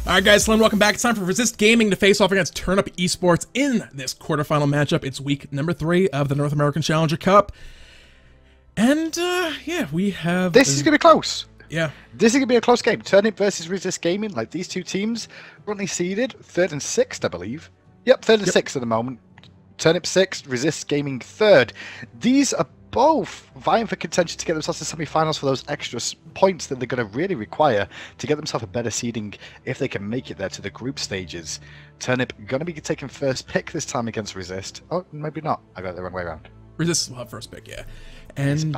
Alright guys, hello and welcome back. It's time for Resist Gaming to face off against Turnip Esports in this quarterfinal matchup. It's week number 3 of the North American Challenger Cup. And, yeah, we have... This is going to be close. Yeah. This is going to be a close game. Turnip versus Resist Gaming, like these two teams, currently seeded 3rd and 6th, I believe. Yep, 3rd and 6th at the moment. Turnip 6th, Resist Gaming 3rd. These are both vying for contention to get themselves to semi-finals for those extra points that they're going to really require to get themselves a better seeding if they can make it there to the group stages. Turnip going to be taking first pick this time against Resist. Oh, maybe not. I got it the wrong way around. Resist will have first pick, yeah. And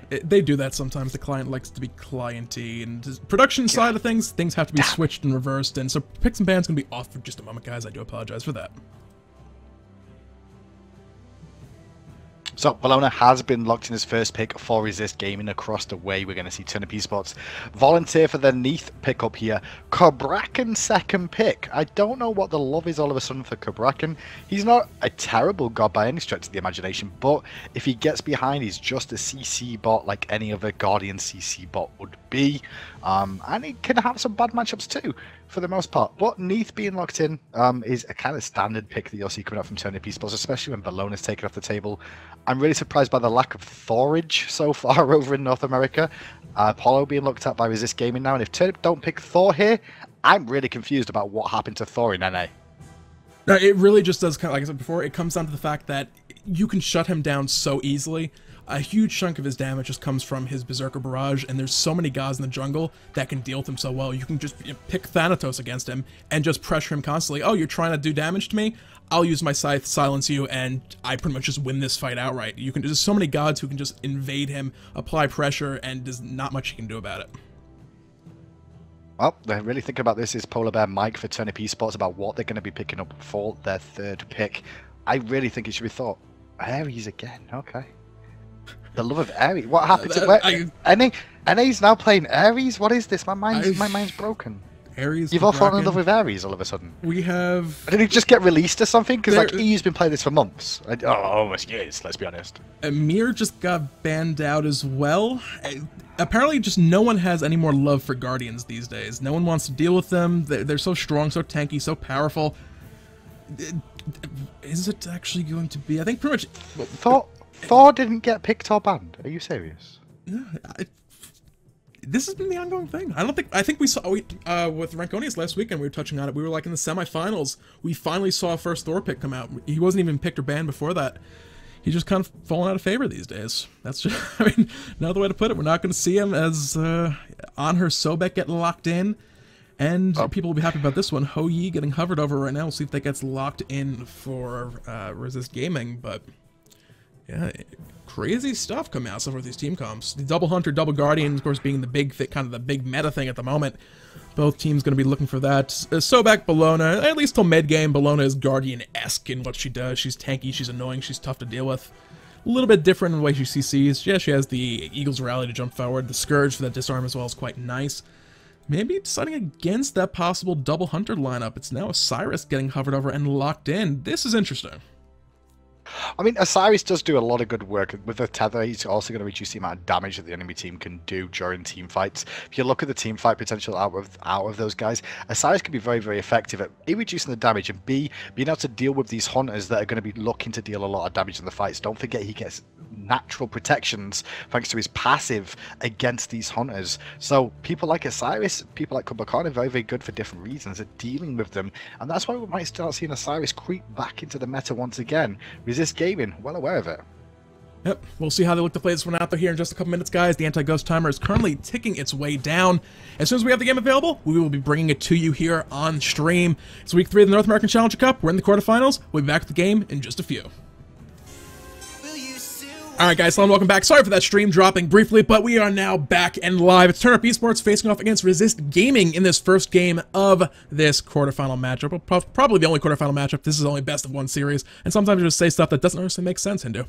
they do that sometimes. The client likes to be clienty, and the production side of things have to be switched and reversed, and so picks and bans going to be off for just a moment, guys. I do apologize for that. So, Bellona has been locked in his first pick for Resist Gaming. Across the way, we're going to see Turnip Esports volunteer for the Neith pickup here. Cabrakan second pick. I don't know what the love is all of a sudden for Cabrakan. He's not a terrible god by any stretch of the imagination, but if he gets behind, he's just a CC bot like any other Guardian CC bot would be. And he can have some bad matchups too, for the most part. But Neith being locked in is a kind of standard pick that you'll see coming out from Turnip Esports, especially when Bellona's taken off the table. I'm really surprised by the lack of Thorage so far over in North America. Apollo being looked at by Resist Gaming now, and if Turnip don't pick Thor here, I'm really confused about what happened to Thor in NA. No, it really just does, kind of, like I said before, it comes down to the fact that you can shut him down so easily. A huge chunk of his damage just comes from his Berserker Barrage, and there's so many gods in the jungle that can deal with him so well. You can just pick Thanatos against him and just pressure him constantly. Oh, you're trying to do damage to me? I'll use my Scythe, silence you, and I pretty much just win this fight outright. There's so many gods who can just invade him, apply pressure, and there's not much you can do about it. Well, they're really thinking about this is Polar Bear Mike for Turnip Esports about what they're going to be picking up for their third pick. I really think it should be thought. Ares again, okay. The love of Ares. What happened to NA's now playing Ares? What is this? My mind's broken. Ares. You've all fallen in love with Ares all of a sudden. We have. Did he just get released or something? Because like EU's been playing this for months. Almost years. Let's be honest. Amir just got banned out as well. Apparently, just no one has any more love for Guardians these days. No one wants to deal with them. They're so strong, so tanky, so powerful. Is it actually going to be? I think pretty much. Thor didn't get picked or banned. Are you serious? No, this has been the ongoing thing. I think we saw with Rankonius last weekend. We were touching on it. We were like in the semifinals. We finally saw a first Thor pick come out. He wasn't even picked or banned before that. He's just kind of fallen out of favor these days. That's just, I mean, another way to put it. We're not going to see him as Anhur Sobek getting locked in. And people will be happy about this one. Ho Yi getting hovered over right now. We'll see if that gets locked in for Resist Gaming. But yeah, crazy stuff coming out so far with these team comps. The double Hunter, double Guardian, of course, being the big, kind of the big meta thing at the moment. Both teams going to be looking for that. Sobek, Bellona, at least till mid game, Bellona is Guardian-esque in what she does. She's tanky, she's annoying, she's tough to deal with. A little bit different in the way she CCs. Yeah, she has the Eagle's Rally to jump forward. The Scourge for that disarm as well is quite nice. Maybe deciding against that possible double Hunter lineup. It's now Osiris getting hovered over and locked in. This is interesting. I mean, Osiris does do a lot of good work. With the tether, he's also going to reduce the amount of damage that the enemy team can do during team fights. If you look at the team fight potential out of those guys, Osiris can be very, very effective at A, reducing the damage, and B, being able to deal with these hunters that are going to be looking to deal a lot of damage in the fights. Don't forget he gets natural protections thanks to his passive against these hunters. So people like Osiris, people like Cabrakan are very, very good for different reasons at dealing with them. And that's why we might start seeing Osiris creep back into the meta once again. Resist Gaming, well aware of it. Yep, we'll see how they look to play this one out there here in just a couple minutes, guys. The anti-ghost timer is currently ticking its way down. As soon as we have the game available, we will be bringing it to you here on stream. It's week 3 of the North American Challenger Cup. We're in the quarterfinals. We'll be back with the game in just a few. Alright guys, hello and welcome back. Sorry for that stream dropping briefly, but we are now back and live. It's Turnip Esports facing off against Resist Gaming in this first game of this quarterfinal matchup. Well, probably the only quarterfinal matchup. This is only best of one series, and sometimes you just say stuff that doesn't necessarily make sense, Hindu.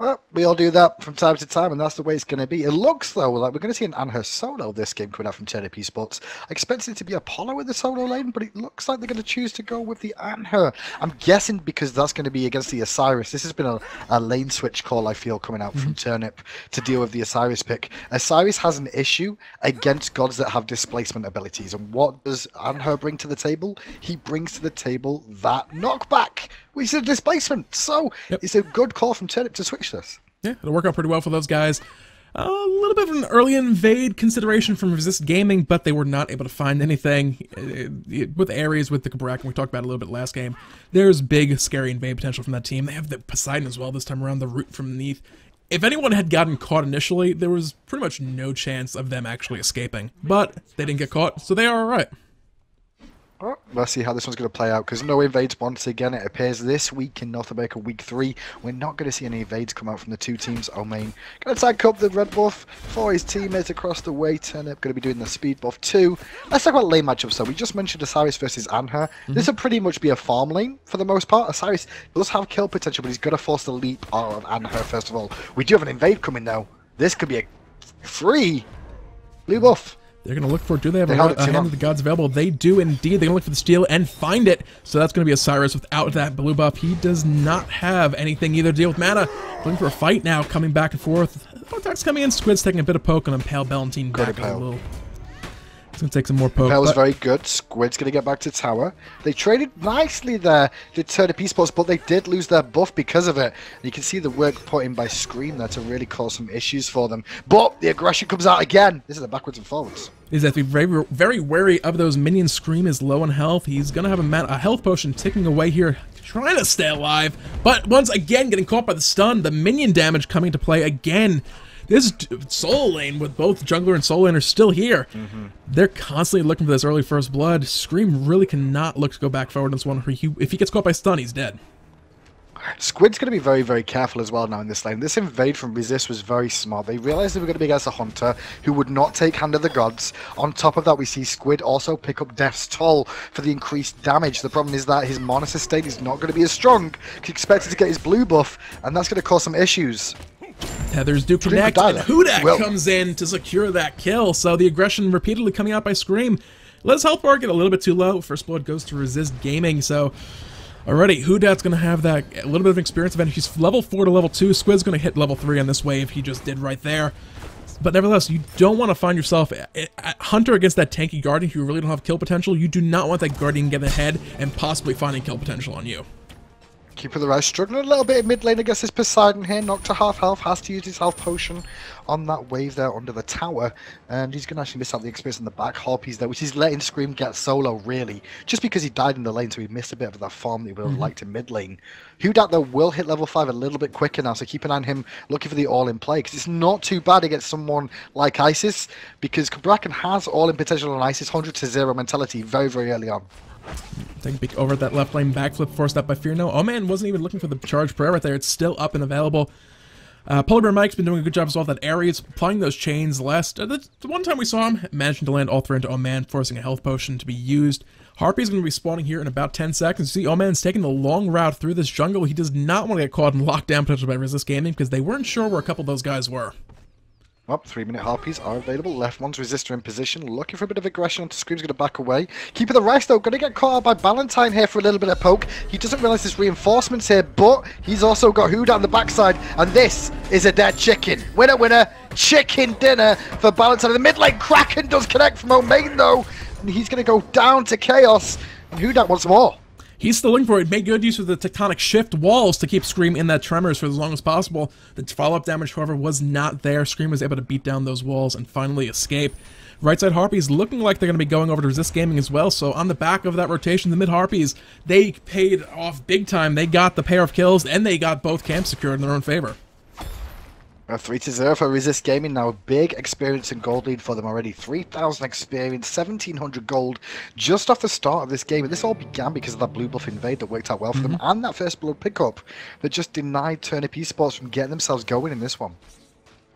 Well, we all do that from time to time, and that's the way it's going to be. It looks, though, like we're going to see an Anhur solo this game coming out from Turnip Esports. I expected it to be Apollo in the solo lane, but it looks like they're going to choose to go with the Anhur. I'm guessing because that's going to be against the Osiris. This has been a lane switch call, I feel, coming out from Turnip to deal with the Osiris pick. Osiris has an issue against gods that have displacement abilities, and what does Anhur bring to the table? He brings to the table that knockback, which is a displacement. So it's a good call from Turnip to switch this. Yeah, it'll work out pretty well for those guys. A little bit of an early invade consideration from Resist Gaming, but they were not able to find anything with Ares, with the Cabrakan. We talked about it a little bit last game. There's big, scary invade potential from that team. They have the Poseidon as well this time around, the root from Neith. If anyone had gotten caught initially, there was pretty much no chance of them actually escaping. But they didn't get caught, so they are alright. Well, let's see how this one's going to play out, because no invades once again. It appears this week in North America, week 3, we're not going to see any invades come out from the two teams. Omain going to tank up the red buff for his teammates across the way. Turnip going to be doing the speed buff too. Let's talk about lane matchups though. We just mentioned Osiris versus Anhur. This will pretty much be a farm lane for the most part. Osiris does have kill potential, but he's going to force the leap out of Anhur first of all. We do have an invade coming though. This could be a free blue buff. They're going to look for it. Do they have a hand of the gods available? They do indeed. They're going to look for the steal and find it. So that's going to be Osiris without that blue buff. He does not have anything either to deal with mana. Looking for a fight now, coming back and forth. Attacks coming in. Squid's taking a bit of poke on him. Pale Bellantine back a little. It's going to take some more poke. Pale's very good. Squid's going to get back to tower. They traded nicely there, the Turnip Esports, but they did lose their buff because of it. And you can see the work put in by Scream there to really cause some issues for them. But the aggression comes out again. This is a backwards and forwards. Is that to be very, very wary of those minions. Scream is low on health. He's going to have a health potion ticking away here, trying to stay alive. But once again, getting caught by the stun. The minion damage coming to play again. This solo lane with both jungler and solo lane are still here. They're constantly looking for this early first blood. Scream really cannot look to go back forward on this one. If he gets caught by stun, he's dead. Squid's going to be very, very careful as well now in this lane. This invade from Resist was very smart. They realized they were going to be against a Hunter who would not take Hand of the Gods. On top of that, we see Squid also pick up Death's Toll for the increased damage. The problem is that his mana sustain is not going to be as strong. He's expected to get his blue buff, and that's going to cause some issues. Tethers do connect, and Hudak comes in to secure that kill. So the aggression repeatedly coming out by Scream. Let's health bar get a little bit too low. First blood goes to Resist Gaming, so already Hudak's going to have that a little bit of experience advantage. He's level 4 to level 2. Squid's going to hit level 3 on this wave. He just did right there. But nevertheless, you don't want to find yourself a Hunter against that tanky Guardian who really don't have kill potential. You do not want that Guardian getting ahead and possibly finding kill potential on you. Keeper the Rise struggling a little bit in mid lane against this Poseidon here. Knocked to half health, has to use his health potion on that wave there under the tower. And he's going to actually miss out the experience in the back. Harpies there, which is letting Scream get solo, really. Just because he died in the lane, so he missed a bit of that farm that he would have liked in mid lane. Hudak, though, will hit level 5 a little bit quicker now, so keep an eye on him looking for the all-in play. Because it's not too bad against someone like Isis, because Cabrakan has all-in potential on Isis, 100 to 0 mentality very, very early on. Taking a peek over at that left lane backflip forced up by Fear. No, oh man, wasn't even looking for the charge prayer right there. It's still up and available. Polar Bear Mike's been doing a good job as well with that Ares, applying those chains. The one time we saw him, managing to land all 3 into Oman, forcing a health potion to be used. Harpy's going to be spawning here in about 10 seconds. See, Oman's taking the long route through this jungle. He does not want to get caught in lockdown potential by Resist Gaming because they weren't sure where a couple of those guys were. Well, 3-minute Harpies are available. Left one's Resistor in position, looking for a bit of aggression. Scream's going to back away. Keeper the Rest, though, going to get caught out by Valentine here for a little bit of poke. He doesn't realise there's reinforcements here, but he's also got Huda on the backside, and this is a dead chicken. Winner, winner, chicken dinner for Valentine. In the mid lane, Kraken does connect from Omain, though, and he's going to go down to Chaos, and Huda wants more. He's still looking for it. Made good use of the tectonic shift walls to keep Scream in that Tremors for as long as possible. The follow-up damage, however, was not there. Scream was able to beat down those walls and finally escape. Right side Harpies looking like they're going to be going over to Resist Gaming as well. So on the back of that rotation, the mid Harpies, they paid off big time. They got the pair of kills and they got both camps secured in their own favor. 3-0 for Resist Gaming now. A big experience and gold lead for them already. 3,000 experience, 1,700 gold just off the start of this game. And this all began because of that blue buff invade that worked out well for them and that first blood pickup that just denied Turnip Esports from getting themselves going in this one.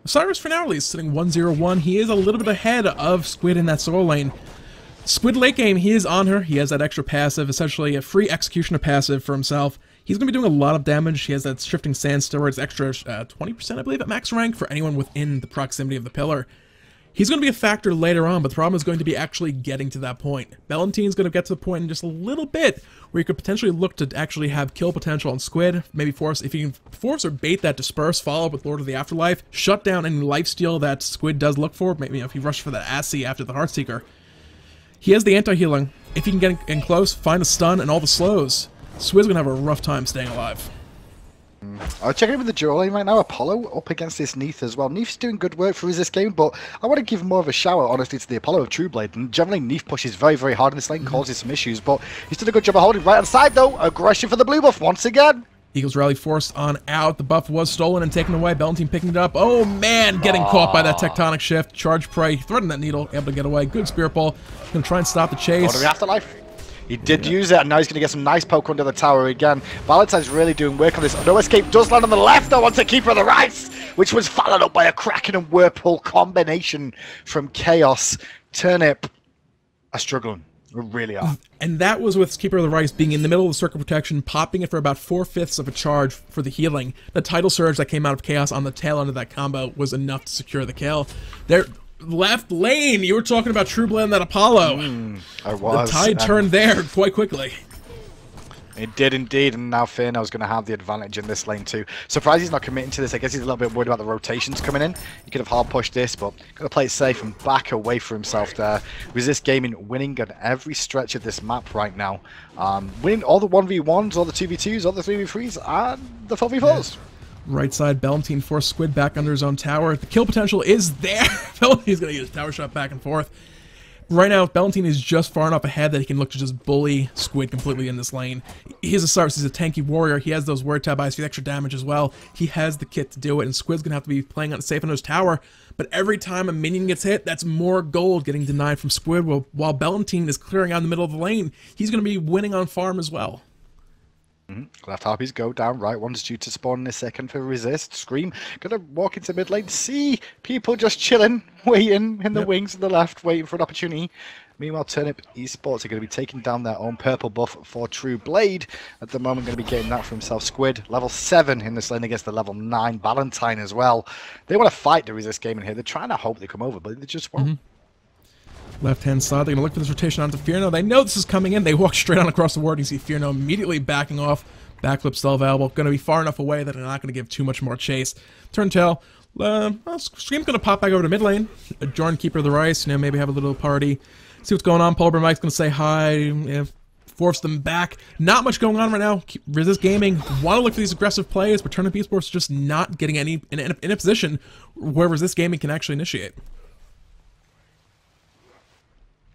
Osiris for now is sitting 1-0-1. He is a little bit ahead of Squid in that solo lane. Squid late game, he is on her. He has that extra passive, essentially a free executioner passive for himself. He's going to be doing a lot of damage. He has that shifting sand steroids extra 20%, I believe, at max rank for anyone within the proximity of the pillar. He's going to be a factor later on, but the problem is going to be actually getting to that point. Bellontine's going to get to the point in just a little bit where you could potentially look to actually have kill potential on Squid. Maybe force, if you can force or bait that Disperse, follow up with Lord of the Afterlife, shut down any lifesteal that Squid does look for. Maybe if he rushed for that Assy after the Heartseeker. He has the anti-healing. If he can get in close, find a stun and all the slows, Squid's going to have a rough time staying alive. I'll check in with the duel lane right now. Apollo up against this Neith as well. Neith's doing good work for this game, but I want to give more of a shout out, honestly, to the Apollo of Trueblade. And generally, Neith pushes very, very hard in this lane, causes some issues, but he's done a good job of holding right hand side, though. Aggression for the blue buff once again. Eagles rally forced on out. The buff was stolen and taken away. Bellantine picking it up. Oh, man, getting caught by that tectonic shift. Charge prey, threading that needle, able to get away. Good spear pull. Going to try and stop the chase. Lord of the Afterlife. He did use it, and now he's going to get some nice poke under the tower again. Valentine's really doing work on this. No escape does land on the left, though, onto Keeper of the Rice, which was followed up by a Kraken and Whirlpool combination from Chaos. Turnip are struggling. We really are. And that was with Keeper of the Rice being in the middle of the circle protection, popping it for about 4/5 of a charge for the healing. The tidal surge that came out of Chaos on the tail end of that combo was enough to secure the kill. There. Left lane, you were talking about Trueblade and that Apollo. I was. The tide turned there quite quickly. It did indeed, and now Fierno's going to have the advantage in this lane too. Surprised he's not committing to this. I guess he's a little bit worried about the rotations coming in. He could have hard pushed this, but going to play it safe and back away for himself there. Resist Gaming winning on every stretch of this map right now. Winning all the 1v1s, all the 2v2s, all the 3v3s, and the 4v4s. Yeah. Right side, Bellantine forced Squid back under his own tower. The kill potential is there. Bellantine's going to use tower shot back and forth. Right now, Bellantine is just far enough ahead that he can look to just bully Squid completely in this lane. He's Osiris, he's a tanky warrior. He has those word tab eyes for the extra damage as well. He has the kit to do it, and Squid's going to have to be playing on safe on his tower. But every time a minion gets hit, that's more gold getting denied from Squid. While Bellantine is clearing out in the middle of the lane, he's going to be winning on farm as well. Left harpies go down, right one's due to spawn in a second for resist. Scream gonna walk into mid lane. See people just chilling, waiting in the wings on the left, waiting for an opportunity. Meanwhile, Turnip Esports are going to be taking down their own purple buff for Trueblade. At the moment, going to be getting that for himself. Squid, level 7 in this lane against the level 9 Valentine as well. They want to fight the resist game in here. They're trying to hope they come over, but they just won't. Left-hand side, they're going to look for this rotation onto Fierno. They know this is coming in. They walk straight on across the ward. You see Fierno immediately backing off. Backflip still available. Going to be far enough away that they're not going to give too much more chase. Turn tail. Scream's going to pop back over to mid lane. Join Keeper of the Rice. You know, maybe have a little party. See what's going on. Polar Mike's going to say hi. Force them back. Not much going on right now. Resist Gaming want to look for these aggressive plays, but Turnip Esports just not getting any in a position where Resist Gaming can actually initiate.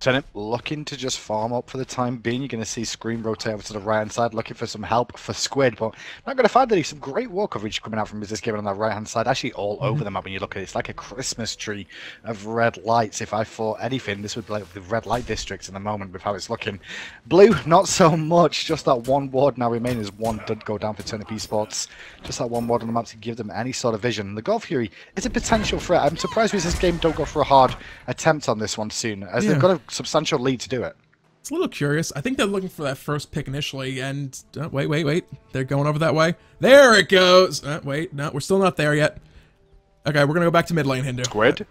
Turnip looking to just farm up for the time being. You're going to see Scream rotate over to the right hand side, looking for some help for Squid, but not going to find any. Some great wall coverage coming out from Resist Gaming on that right hand side, actually all over the map when you look at it. It's like a Christmas tree of red lights. If I thought anything, this would be like the red light districts in the moment with how it's looking. Blue, not so much. Just that one ward now remaining as one did go down for Turnip Esports. Just that one ward on the map to give them any sort of vision. The God Fury is a potential threat. I'm surprised Resist Game don't go for a hard attempt on this one soon, as they've got a substantial lead to do it. It's a little curious. I think they're looking for that first pick initially, and wait. They're going over that way. There it goes. Wait, no, we're still not there yet. Okay, we're gonna go back to mid lane, Hindu. Squid.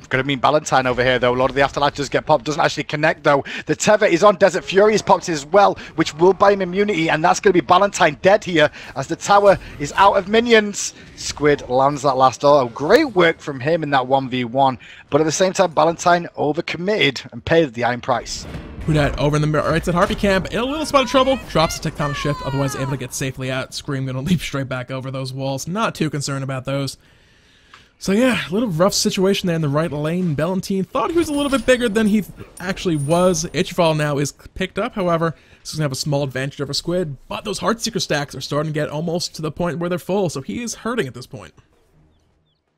Gonna mean Valentine over here though. Lord of the Afterlife does get popped, doesn't actually connect though. The tether is on. Desert Fury is popped as well, which will buy him immunity, and that's gonna be Valentine dead here as the tower is out of minions. Squid lands that last auto. Great work from him in that 1v1, but at the same time Valentine overcommitted and paid the iron price. Who dat over in the right side Harpy camp in a little spot of trouble, drops the tectonic shift, otherwise able to get safely out. Scream gonna leap straight back over those walls. Not too concerned about those. So yeah, a little rough situation there in the right lane. Bellantine thought he was a little bit bigger than he actually was. Itchfall now is picked up, however. This is going to have a small advantage over Squid, but those Heartseeker stacks are starting to get almost to the point where they're full, so he is hurting at this point.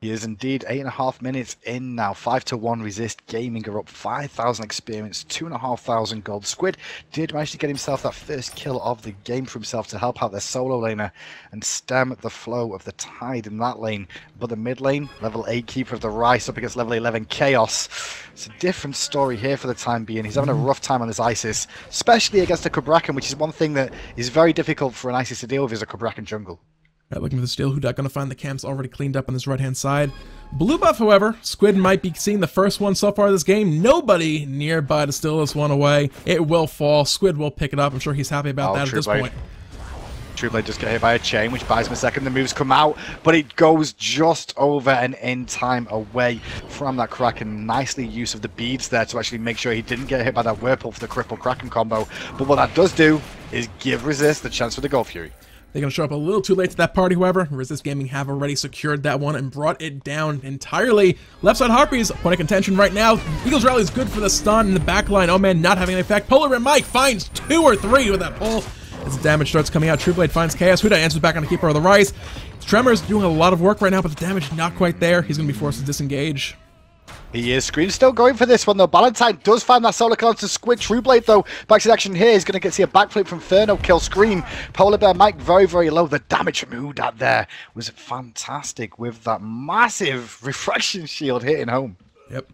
He is indeed. 8.5 minutes in now. 5-1 Resist Gaming are up 5,000 experience, 2,500 gold. Squid did manage to get himself that first kill of the game for himself to help out their solo laner and stem the flow of the tide in that lane. But the mid lane, level 8 Keeper of the Rice up against level 11 Chaos. It's a different story here for the time being. He's having a rough time on his Isis, especially against a Cabrakan, which is one thing that is very difficult for an Isis to deal with is a Cabrakan jungle. Right, looking for the steal. Hudak gonna find the camps already cleaned up on this right-hand side. Blue buff, however, Squid might be seeing the first one so far this game. Nobody nearby to steal this one away. It will fall. Squid will pick it up. I'm sure he's happy about that at this point. Trueblade just got hit by a chain, which buys him a second. The moves come out, but it goes just over and in time away from that Kraken. Nicely use of the beads there to actually make sure he didn't get hit by that Whirlpool for the cripple Kraken combo. But what that does do is give Resist the chance for the Gold Fury. They're going to show up a little too late to that party, however. Resist Gaming have already secured that one and brought it down entirely. Left side Harpies, point of contention right now. Eagles Rally is good for the stun in the back line. Oh man, not having an effect. Polar and Mike finds 2 or 3 with that pull. As the damage starts coming out, Trueblade finds Chaos. Huda answers back on the Keeper of the Rice. Tremor's doing a lot of work right now, but the damage not quite there. He's going to be forced to disengage. He is. Scream still going for this one though. Valentine does find that solo kill onto Squid. Trueblade though, back to the action here. He's going to get to see a backflip from Inferno, kill Scream. Polar Bear Mike very, very low. The damage from Hudat there was fantastic with that massive refraction shield hitting home. Yep.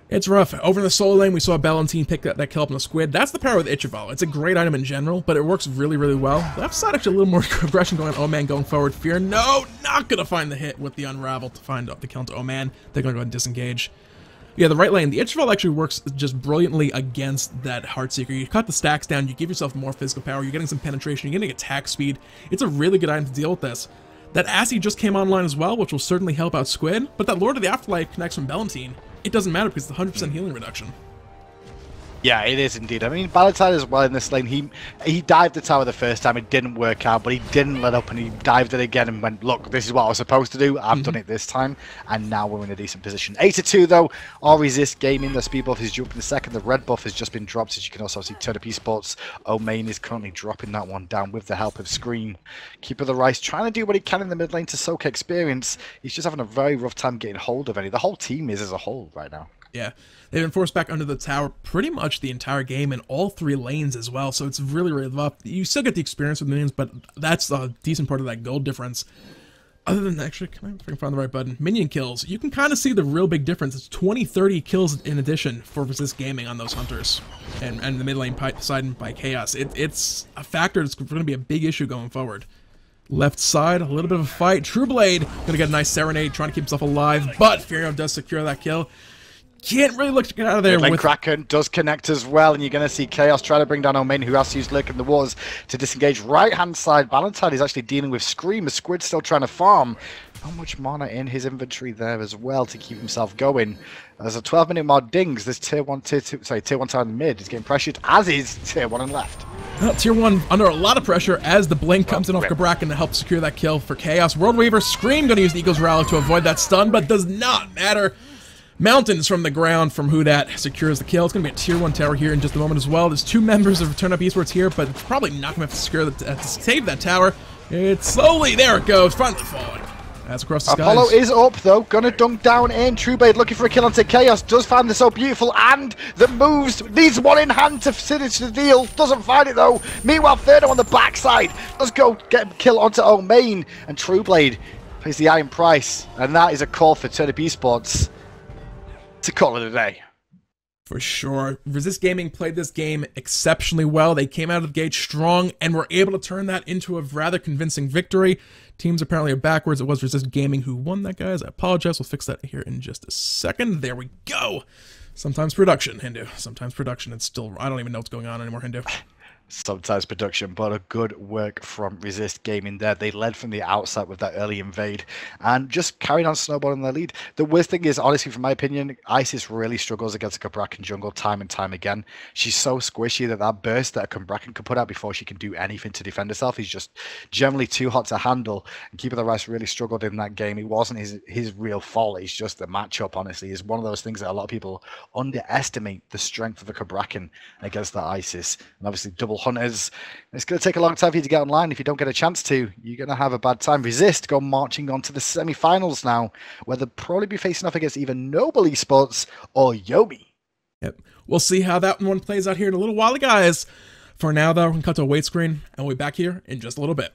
It's rough. Over in the solo lane, we saw Bellona pick that kill up on the Squid. That's the power with Ichival. It's a great item in general, but it works really, really well. Left side actually a little more aggression going on. Oh man, going forward. Fear, no, not gonna find the hit with the Unravel to find the kill into Oh man. They're gonna go ahead and disengage. Yeah, the right lane, the Ichival actually works just brilliantly against that Heartseeker. You cut the stacks down, you give yourself more physical power, you're getting some penetration, you're getting attack speed. It's a really good item to deal with this. That Assy just came online as well, which will certainly help out Squid, but that Lord of the Afterlife connects from Bellona. It doesn't matter because it's 100% healing reduction. Yeah, it is indeed. I mean, Valentine as well in this lane, he dived the tower the first time, it didn't work out, but he didn't let up and he dived it again and went, look, this is what I was supposed to do, I've done it this time, and now we're in a decent position. 8-2 though, all Resist Gaming, the speed buff is due up in the second, the red buff has just been dropped, as you can also see Turnip Esports. Omain is currently dropping that one down with the help of Scream. Keeper of the Rice trying to do what he can in the mid lane to soak experience, he's just having a very rough time getting hold of any. The whole team is as a whole right now. Yeah, they've been forced back under the tower pretty much the entire game in all 3 lanes as well, so it's really, really rough. You still get the experience with minions, but that's a decent part of that gold difference. Other than, actually, can I find the right button? Minion kills. You can kind of see the real big difference. It's 20-30 kills in addition for Resist Gaming on those Hunters. And the mid lane Poseidon by Chaos. It's a factor that's going to be a big issue going forward. Left side, a little bit of a fight. Trueblade going to get a nice Serenade, trying to keep himself alive, but Furio does secure that kill. Can't really look to get out of there. With Kraken does connect as well, and you're going to see Chaos try to bring down Omain, who has to use Lurk in the Wars to disengage. Right-hand side, Valentine is actually dealing with Scream. The Squid still trying to farm. Not much mana in his inventory there as well to keep himself going. There's a 12-minute mod dings. There's tier 1 tower in the mid. He's getting pressured, as is tier 1 on left. Well, tier 1 under a lot of pressure as the blink comes in off Cabrakan to help secure that kill for Chaos. World Weaver, Scream going to use the Eagles Rally to avoid that stun, but does not matter. Mountains from the ground from Hudat secures the kill. It's going to be a tier 1 tower here in just a moment as well. There's 2 members of Turnip Esports here, but it's probably not going to have to secure to save that tower. It's slowly, there it goes, finally falling. That's across the skies. Apollo is up though, gonna dunk down in. Trueblade looking for a kill onto Chaos, does find this so beautiful, and the moves, needs one in hand to finish the deal, doesn't find it though. Meanwhile, Ferno on the backside, does go get a kill onto Omain, and Trueblade pays the iron price, and that is a call for Turnip Esports to call it a day. For sure. Resist Gaming played this game exceptionally well. They came out of the gate strong and were able to turn that into a rather convincing victory. Teams apparently are backwards. It was Resist Gaming who won that, guys. I apologize. We'll fix that here in just a second. There we go. Sometimes production, Hindu. Sometimes production. It's still... I don't even know what's going on anymore, Hindu. Sometimes production, but a good work from Resist Gaming there. They led from the outside with that early invade and just carried on snowballing their lead. The worst thing is, honestly, from my opinion, Isis really struggles against a Cabrakan jungle time and time again. She's so squishy that that burst that a Cabrakan can put out before she can do anything to defend herself is just generally too hot to handle. And Keeper of the Rice really struggled in that game. It wasn't his real fault. It's just the matchup, honestly, is one of those things that a lot of people underestimate the strength of the Cabrakan against that Isis. And obviously, double Global Hunters. It's going to take a long time for you to get online. If you don't get a chance to, you're going to have a bad time. Resist go marching on to the semi-finals now, where they'll probably be facing off against either Noble Esports or Yomi. Yep. We'll see how that one plays out here in a little while, guys. For now, though, we can cut to a wait screen, and we'll be back here in just a little bit.